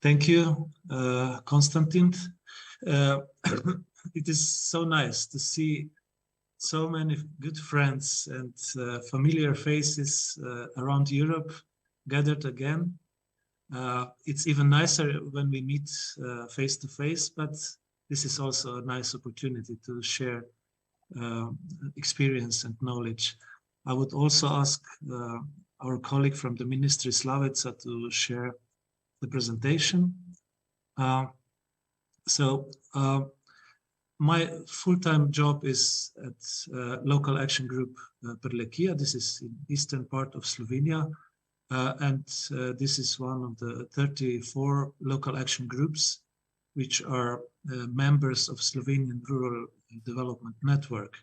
Thank you, Konstantin. It is so nice to see so many good friends and familiar faces around Europe gathered again. It's even nicer when we meet face to face, but this is also a nice opportunity to share experience and knowledge. I would also ask our colleague from the Ministry, Slavica, to share the presentation. My full-time job is at local action group Prlekija. This is in eastern part of Slovenia. This is one of the 34 local action groups which are members of Slovenian Rural Development Network,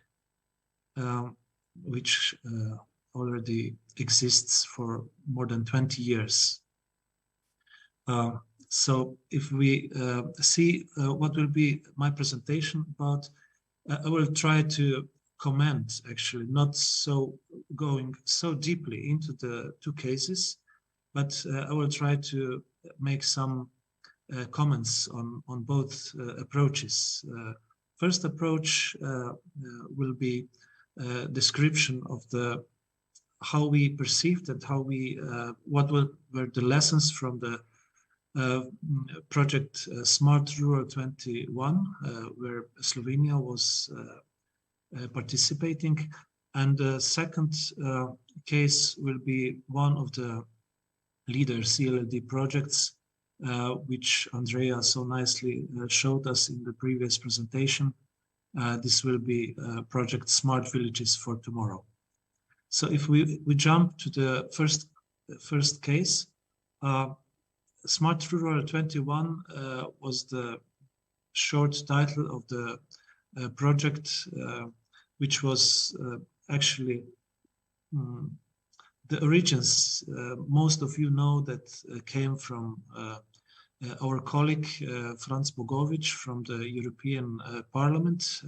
which already exists for more than 20 years. So if we see what will be my presentation about, I will try to comment, actually, not so going so deeply into the two cases, but I will try to make some comments on both approaches. First approach will be a description of how we perceived and how we what were the lessons from the project Smart Rural 21, where Slovenia was participating. And the second case will be one of the leader CLD projects, which Andrea so nicely showed us in the previous presentation. This will be project Smart Villages for Tomorrow. So if we jump to the first case, Smart Rural 21 was the short title of the project, which was actually the origins. Most of you know that came from our colleague Franz Bogovic from the European Parliament.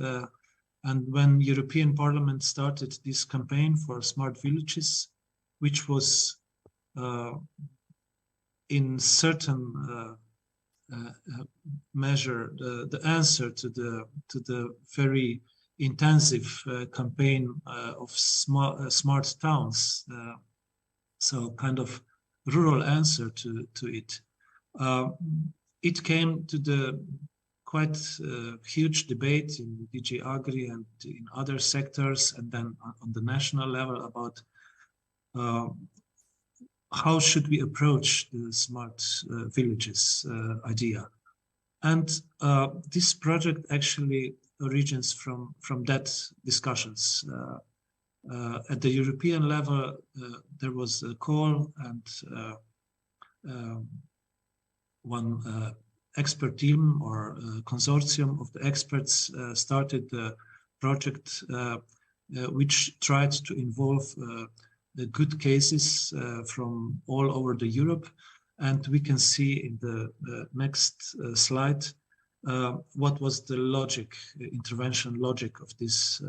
And when European Parliament started this campaign for smart villages, which was in certain measure the answer to the very intensive campaign of smart towns, so kind of rural answer to it. It came to the quite huge debate in DG Agri and in other sectors, and then on the national level about how should we approach the smart villages idea. And this project actually origins from that discussions. At the European level, there was a call, and one expert team or consortium of the experts started the project, which tried to involve the good cases from all over the Europe. And we can see in the next slide what was the intervention logic of this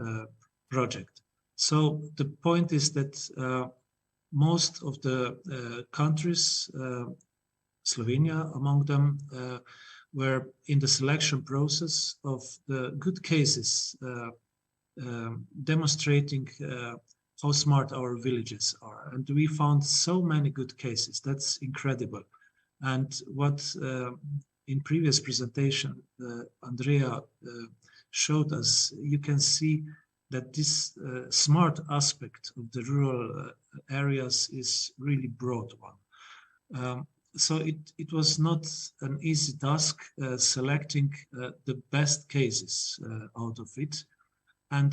project. So the point is that most of the countries, Slovenia among them, were in the selection process of the good cases, demonstrating how smart our villages are. And we found so many good cases. That's incredible. And what in previous presentation, Andrea showed us, you can see that this smart aspect of the rural areas is really broad one. So it was not an easy task selecting the best cases out of it. And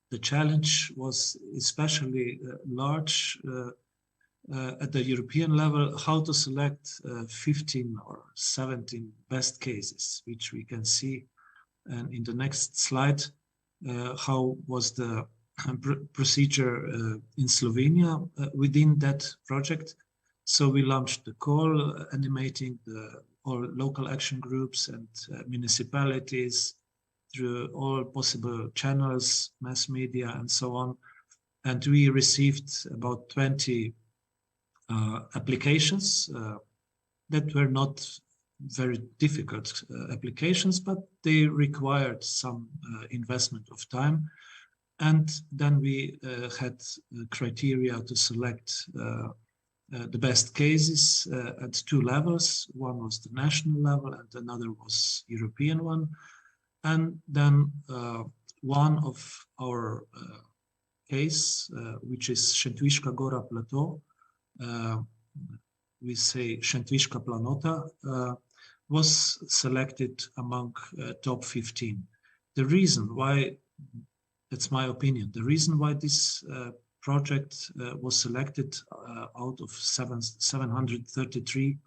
the challenge was especially large at the European level, how to select 15 or 17 best cases, which we can see. And in the next slide, how was the procedure in Slovenia within that project. So we launched the call, animating all local action groups and municipalities through all possible channels, mass media, and so on. And we received about 20 applications that were not very difficult applications, but they required some investment of time. And then we had criteria to select the best cases at two levels. One was the national level and another was European one. And then one of our case, which is Šentviška Gora Plateau, we say Šentviška Planota, was selected among top 15. The reason why, that's my opinion, the reason why this project was selected out of 733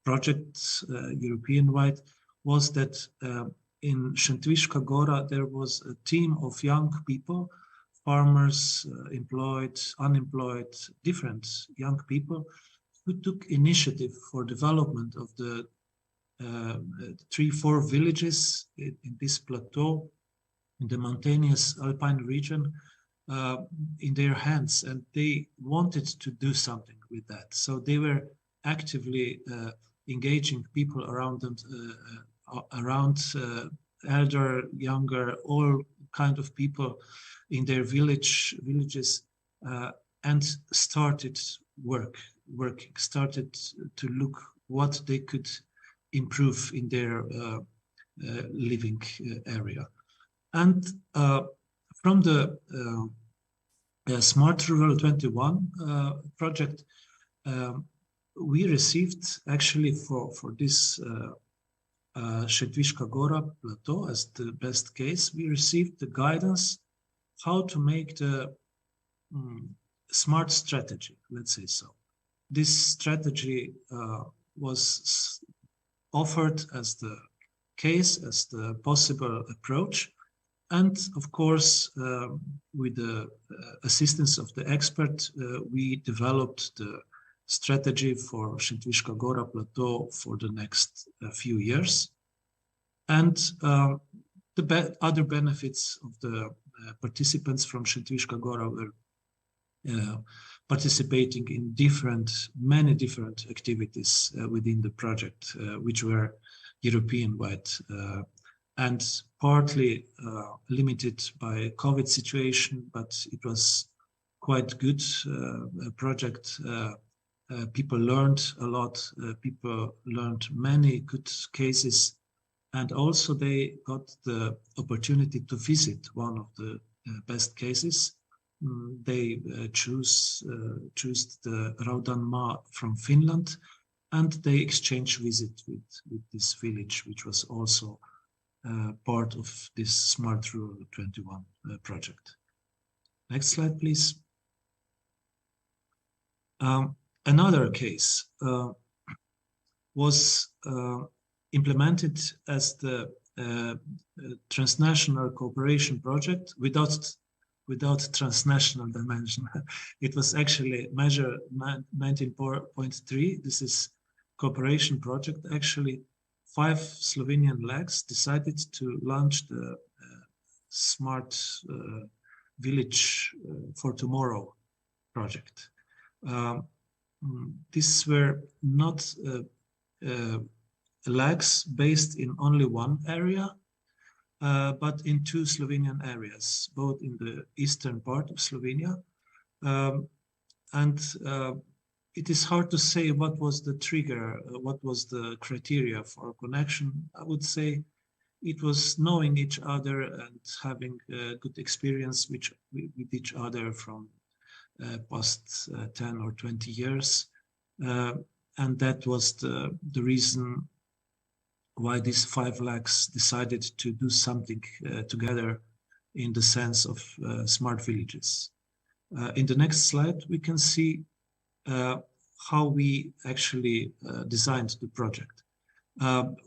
projects European-wide was that in Šentviška Gora there was a team of young people, farmers, employed, unemployed, different young people who took initiative for development of the 3-4 villages in this plateau, in the mountainous alpine region, in their hands, and they wanted to do something with that. So they were actively engaging people around them, around elder, younger, all kind of people in their villages, and started working, started to look what they could improve in their living area. And from the Smart Rural 21 project, we received actually for this Šentviška Gora Plateau as the best case, we received the guidance how to make the smart strategy, let's say so. This strategy was offered as the case, as the possible approach. And of course, with the assistance of the expert, we developed the strategy for Šentviška Gora Plateau for the next few years. And the other benefits of the participants from Šentviška Gora were participating in many different activities within the project, which were European-wide and partly limited by COVID situation, but it was quite good project. People learned a lot. People learned many good cases, and also they got the opportunity to visit one of the best cases. They choose the Raudanmaa from Finland, and they exchange visit with this village, which was also part of this Smart Rural 21 project. Next slide, please. Another case was implemented as the transnational cooperation project without transnational dimension. It was actually measure 19.3. This is cooperation project. Actually, 5 Slovenian legs decided to launch the Smart Village for Tomorrow project. These were not legs based in only one area, but in 2 Slovenian areas, both in the eastern part of Slovenia. It is hard to say what was the trigger, what was the criteria for connection. I would say it was knowing each other and having a good experience with each other from past 10 or 20 years. And that was the reason why these 5 legs decided to do something together in the sense of smart villages. In the next slide, we can see how we actually designed the project.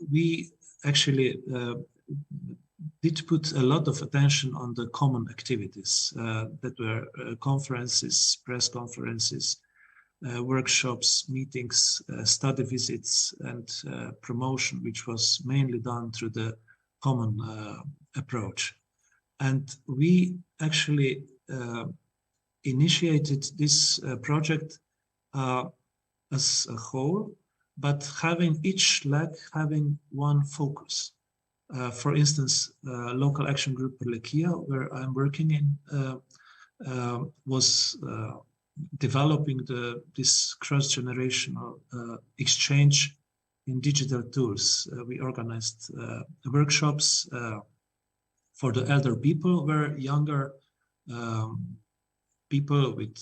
We actually did put a lot of attention on the common activities that were conferences, press conferences, workshops, meetings, study visits, and promotion, which was mainly done through the common approach. And we actually initiated this project as a whole, but having each leg having one focus. For instance, local action group Lekia, where I'm working in, was developing this cross-generational exchange in digital tools. We organized workshops for the elder people, where younger people with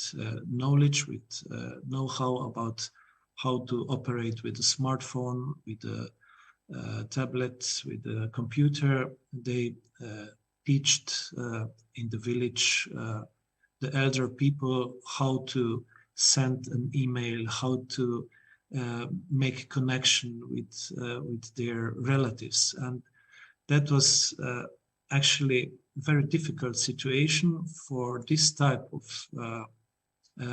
knowledge, with know-how about how to operate with a smartphone, with a tablet, with a computer. They taught in the village the elder people how to send an email, how to make connection with their relatives. And that was actually a very difficult situation for this type of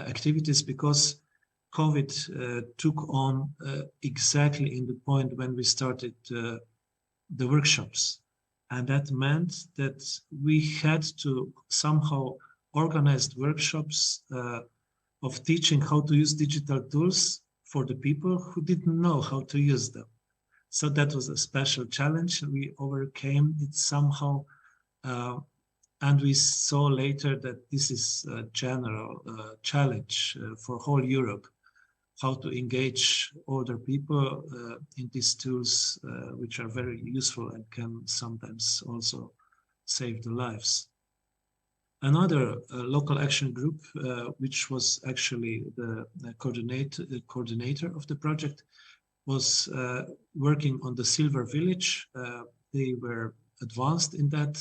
activities, because COVID took on exactly in the point when we started the workshops. And that meant that we had to somehow organize workshops of teaching how to use digital tools for the people who didn't know how to use them. So that was a special challenge. We overcame it somehow. And we saw later that this is a general challenge for whole Europe, how to engage older people in these tools, which are very useful and can sometimes also save the lives. Another local action group, which was actually the coordinator of the project, was working on the Silver Village. They were advanced in that.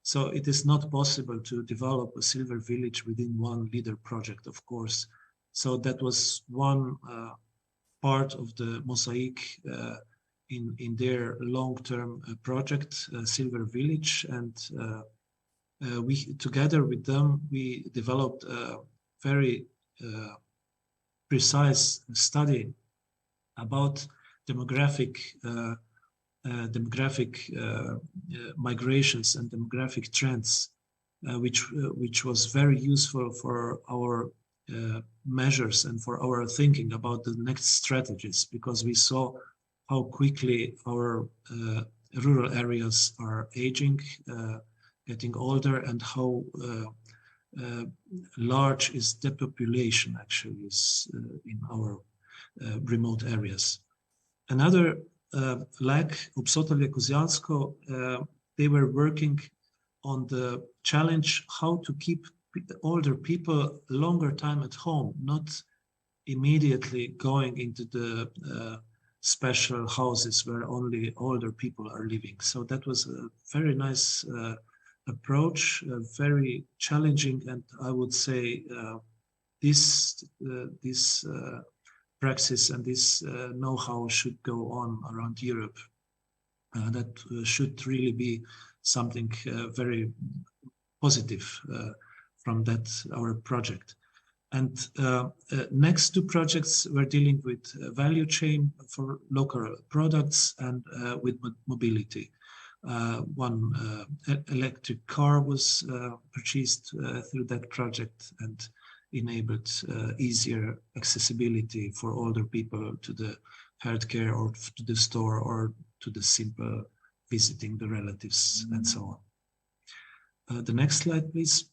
So it is not possible to develop a Silver Village within one leader project, of course. So that was one part of the mosaic in their long-term project, Silver Village. And we, together with them, we developed a very precise study about demographic migrations and demographic trends, which was very useful for our measures and for our thinking about the next strategies, because we saw how quickly our rural areas are aging, getting older, and how large is depopulation actually is in our remote areas. Another like Upsotovje Kozjansko, they were working on the challenge how to keep older people longer time at home, not immediately going into the special houses where only older people are living. So that was a very nice approach, very challenging, and I would say this praxis and this know-how should go on around Europe. That should really be something very positive from that our project. And next two projects were dealing with value chain for local products and with mobility. One electric car was purchased through that project and enabled easier accessibility for older people to the healthcare or to the store or to the simple visiting the relatives and so on. The next slide, please.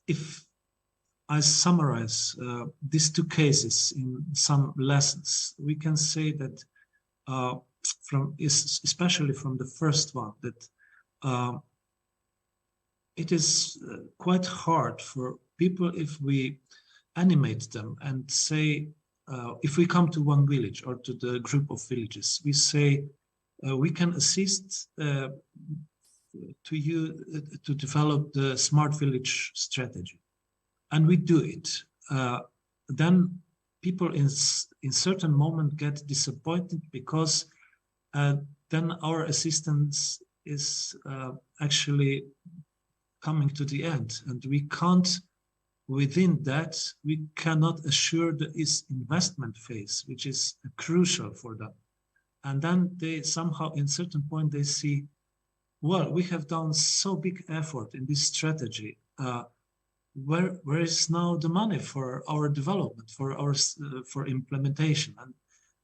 If I summarize these two cases in some lessons, we can say that especially from the first one, that it is quite hard for people if we animate them and say, if we come to one village or to the group of villages, we say, we can assist to you to develop the smart village strategy. And we do it. Then people in certain moment get disappointed because then our assistance is actually coming to the end, and we can't, within that, we cannot assure this investment phase, which is crucial for them. And then they somehow, in certain point, they see, well, we have done so big effort in this strategy. where is now the money for our development, for our for implementation? And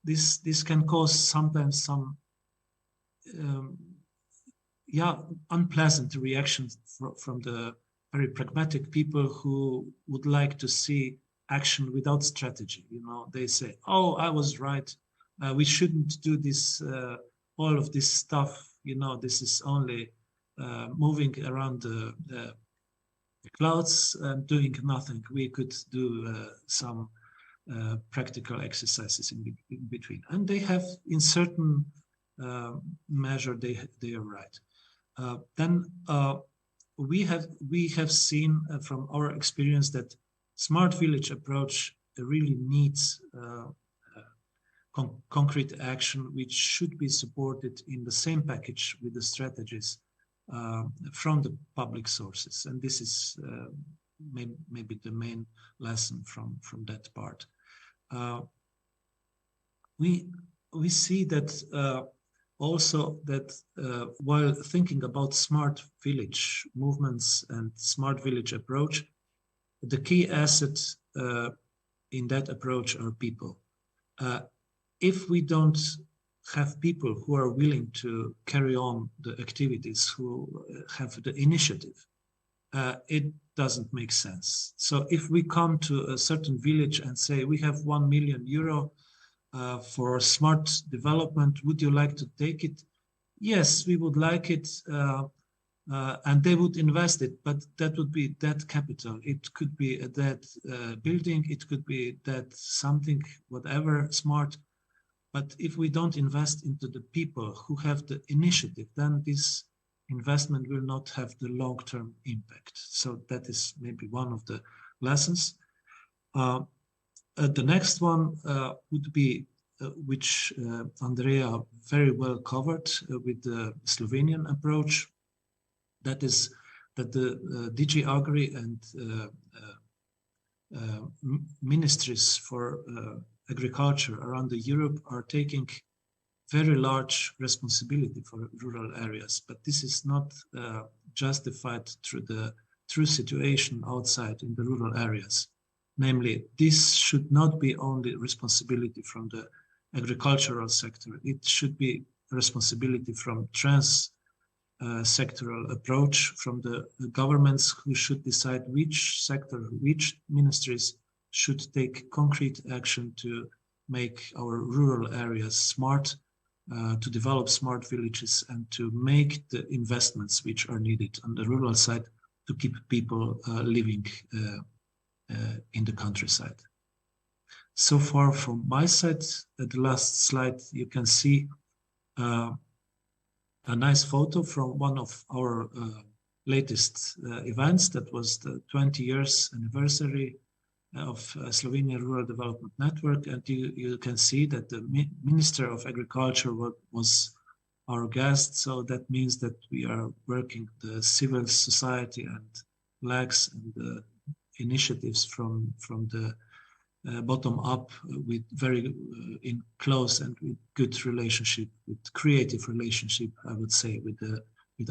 this can cause sometimes some um, unpleasant reactions from the very pragmatic people who would like to see action without strategy. You know, they say, "Oh, I was right. We shouldn't do this. All of this stuff. You know, this is only moving around the clouds and doing nothing. We could do some practical exercises in between." And they have, in certain measure, they are right. Then we have seen from our experience that smart village approach really needs concrete action, which should be supported in the same package with the strategies from the public sources. And this is maybe the main lesson from that part. We see that also that while thinking about smart village movements and smart village approach, the key asset in that approach are people. If we don't have people who are willing to carry on the activities, who have the initiative, it doesn't make sense. So if we come to a certain village and say, we have €1 million for smart development, would you like to take it? Yes, we would like it, and they would invest it, but that would be dead capital. It could be a dead building, it could be dead something, whatever, smart. But if we don't invest into the people who have the initiative, then this investment will not have the long-term impact. So that is maybe one of the lessons. The next one would be, which Andrea very well covered with the Slovenian approach, that is that the DG Agri and ministries for agriculture around Europe are taking very large responsibility for rural areas, but this is not justified through the true situation outside in the rural areas. Namely, this should not be only responsibility from the agricultural sector. It should be responsibility from trans-sectoral approach from the governments, who should decide which sector, which ministries should take concrete action to make our rural areas smart, to develop smart villages, and to make the investments which are needed on the rural side to keep people living in the countryside. So far from my side, at the last slide, you can see a nice photo from one of our latest events. That was the 20 years anniversary of Slovenian Rural Development Network. And you can see that the Minister of Agriculture was our guest. So that means that we are working the civil society and flags and the initiatives from the bottom up with very in close and with good relationship, with creative relationship, I would say, with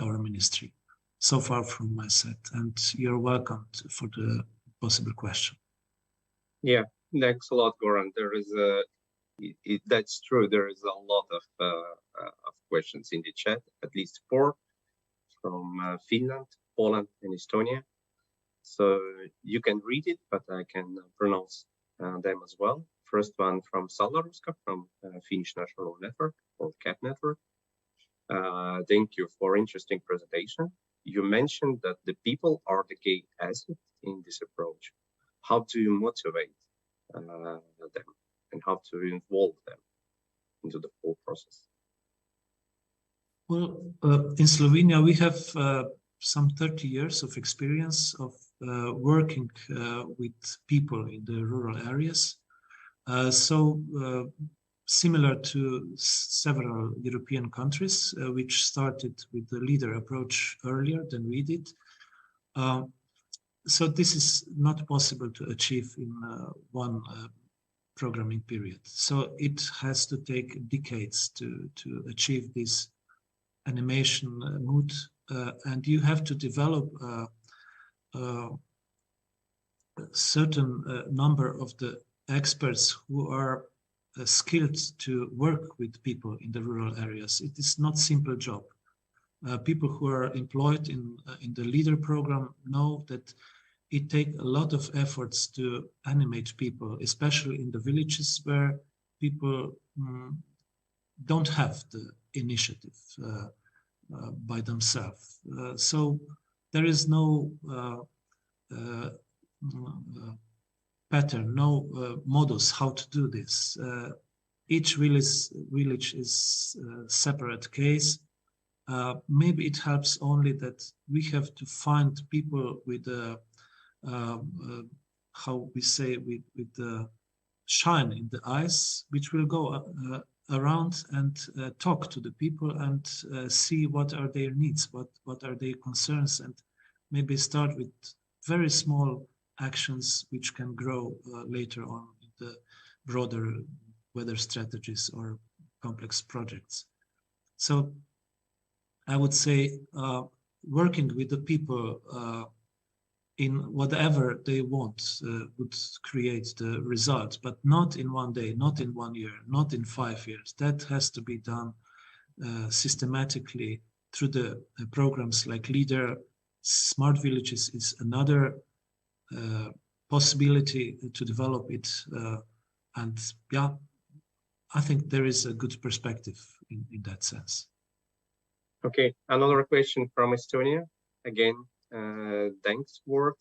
our ministry. So far from my side, and you're welcome for the possible question. Yeah, thanks a lot, Goran. There is that's true. There is a lot of questions in the chat, at least 4 from Finland, Poland, and Estonia. So you can read it, but I can pronounce them as well. First one from Salaruska, from Finnish National Network, or CAT Network. Thank you for interesting presentation. You mentioned that the people are the key asset in this approach. How do you motivate them, and how to involve them into the whole process? Well, in Slovenia, we have some 30 years of experience of working with people in the rural areas. Similar to several European countries, which started with the leader approach earlier than we did. So this is not possible to achieve in one programming period. So it has to take decades to achieve this animation mood, and you have to develop certain number of the experts who are skilled to work with people in the rural areas. It is not a simple job. People who are employed in the leader program know that it takes a lot of efforts to animate people, especially in the villages where people don't have the initiative by themselves. So there is no pattern, no models how to do this. Each village is a separate case. Maybe it helps only that we have to find people with how we say, with the shine in the eyes, which will go around and talk to the people and see what are their needs, what are their concerns, and maybe start with very small actions which can grow later on in the broader weather strategies or complex projects. So I would say working with the people in whatever they want would create the result, but not in one day, not in 1 year, not in 5 years. That has to be done systematically through the programs like LEADER. Smart Villages is another possibility to develop it. And yeah, I think there is a good perspective in that sense. Okay, another question from Estonia. Again, thanks to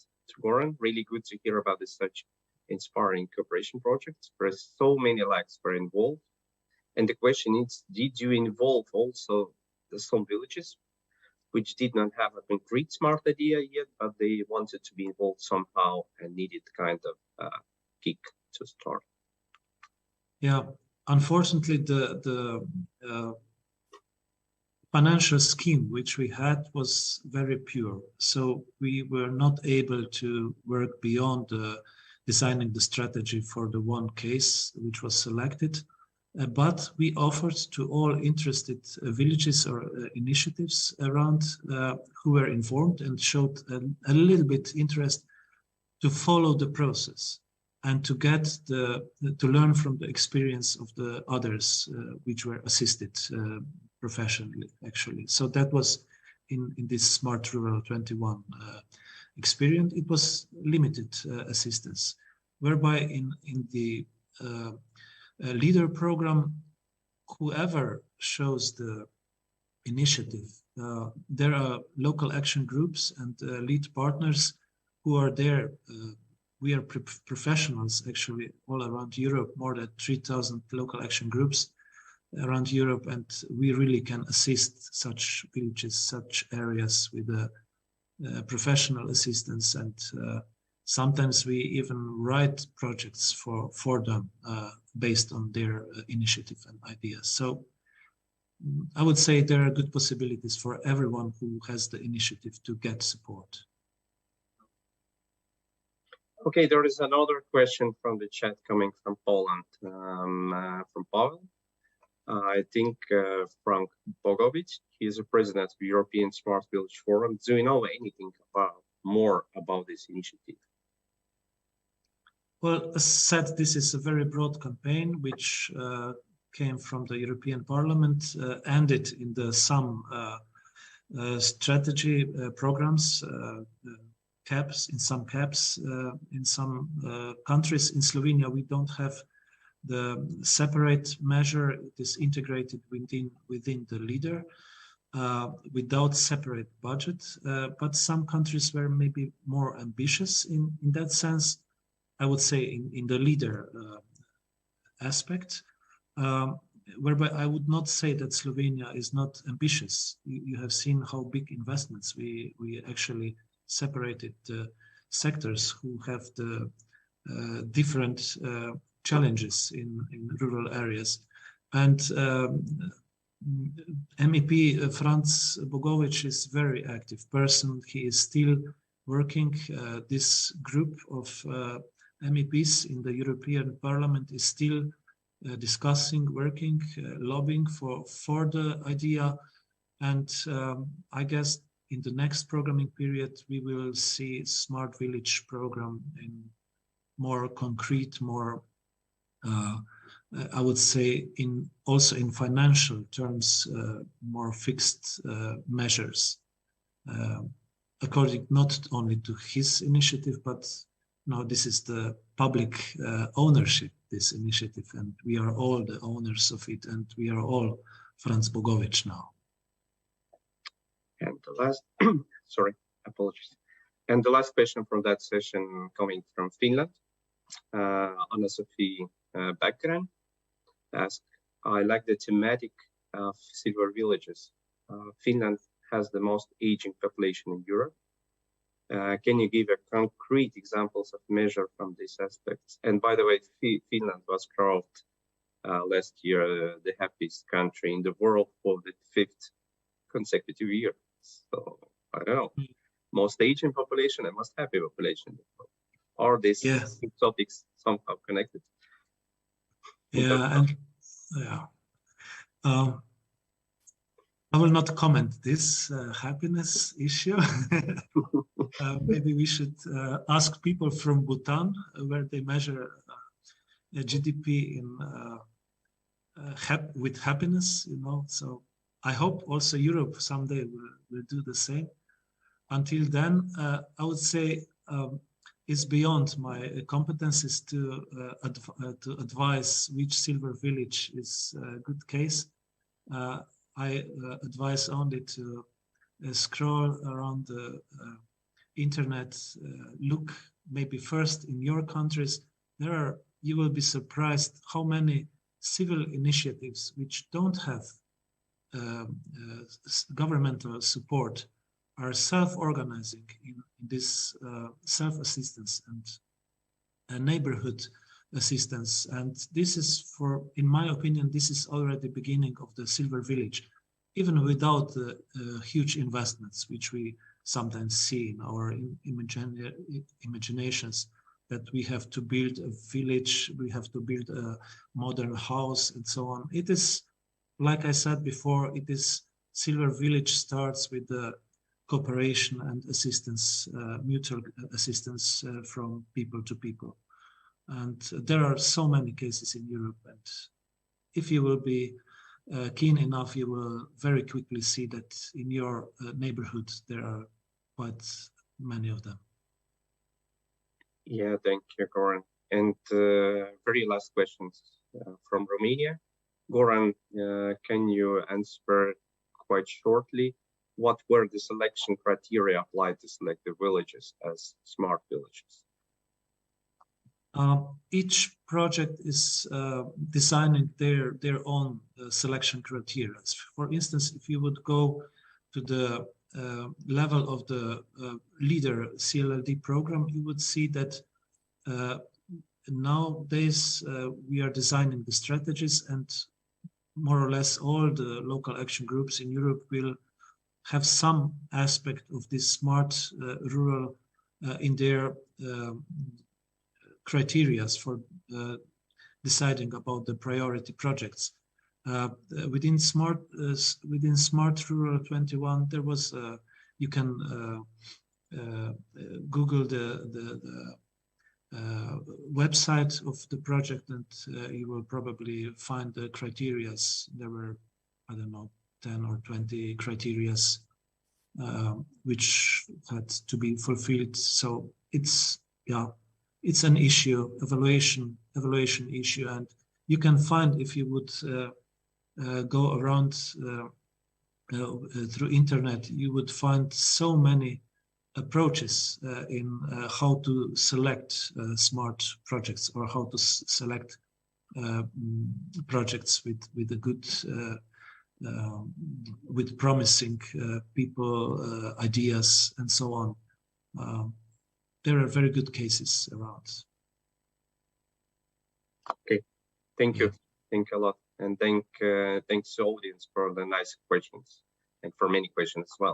Goran. Really good to hear about this such inspiring cooperation projects where so many lags were involved. And the question is, did you involve also some villages which did not have a concrete smart idea yet, but they wanted to be involved somehow and needed kind of kick to start? Yeah, unfortunately, the financial scheme which we had was very pure. So we were not able to work beyond designing the strategy for the one case which was selected. But we offered to all interested villages or initiatives around who were informed and showed a little bit interest to follow the process and to get to learn from the experience of the others which were assisted professionally, actually. So that was in this Smart Rural 21 experience. It was limited assistance, whereby in the LEADER program, whoever shows the initiative, there are local action groups and lead partners who are there. We are professionals actually all around Europe, more than 3,000 local action groups around Europe, and we really can assist such villages, such areas with professional assistance, and sometimes we even write projects for them based on their initiative and ideas. So I would say there are good possibilities for everyone who has the initiative to get support. Okay, there is another question from the chat coming from Poland, from Pavel. I think Frank Bogovic, he is the president of the European Smart Village Forum. Do you know anything more about this initiative? Well, as said, this is a very broad campaign which came from the European Parliament, ended in the some strategy programs, caps, in some countries. In Slovenia, we don't have the separate measure. It is integrated within the LEADER without separate budget. But some countries were maybe more ambitious in that sense. I would say in the LEADER aspect, whereby I would not say that Slovenia is not ambitious. You have seen how big investments we actually separated the sectors who have the different challenges in rural areas. And MEP Franz Bogovic is a very active person. He is still working. This group of MEPs in the European Parliament is still discussing, working, lobbying for the idea. And I guess in the next programming period, we will see Smart Village program in more concrete, more, I would say, also in financial terms, more fixed measures, according not only to his initiative, but now this is the public ownership, this initiative, and we are all the owners of it, and we are all Franz Bogovic now. And the last, sorry, apologies. And the last question from that session coming from Finland, Anna-Sophie Bäckgren asked, I like the thematic of silver villages. Finland has the most aging population in Europe. Can you give a concrete examples of measure from these aspects? And by the way, Finland was crowned last year the happiest country in the world for the 5th consecutive year. So I don't know, most aging population and most happy population. Are these topics somehow connected? Yeah, and yeah. I will not comment this happiness issue. Maybe we should ask people from Bhutan where they measure GDP in with happiness, you know. So I hope also Europe someday will do the same. Until then, I would say it's beyond my competences to advise which silver village is a good case. I advise only to scroll around the internet, look maybe first in your countries. You will be surprised how many civil initiatives which don't have governmental support are self-organizing in this self-assistance and neighborhood assistance. And this is, in my opinion, this is already beginning of the silver village, even without the huge investments which we sometimes see in our imaginations, that we have to build a village, we have to build a modern house and so on. It is, like I said before, it is silver village starts with the cooperation and assistance, mutual assistance from people to people. And there are so many cases in Europe, and if you will be keen enough, you will very quickly see that in your neighborhood there are quite many of them. Yeah, thank you, Goran. And very last questions from Romania. Goran, can you answer quite shortly? What were the selection criteria applied to select the villages as smart villages? Each project is designing their own selection criteria. For instance, if you would go to the level of the leader CLLD program, you would see that nowadays we are designing the strategies, and more or less all the local action groups in Europe will have some aspect of this smart rural in their criteria for deciding about the priority projects. Within Smart Rural 21, there was you can Google the website of the project, and you will probably find the criteria. There were, I don't know, 10 or 20 criteria which had to be fulfilled. So it's an issue, evaluation issue, and you can find, if you would go around through internet, you would find so many approaches in how to select smart projects, or how to select projects with a good with promising people, ideas, and so on. There are very good cases around. Okay, thank you. Thank you a lot. And thanks to the audience for the nice questions and for many questions as well.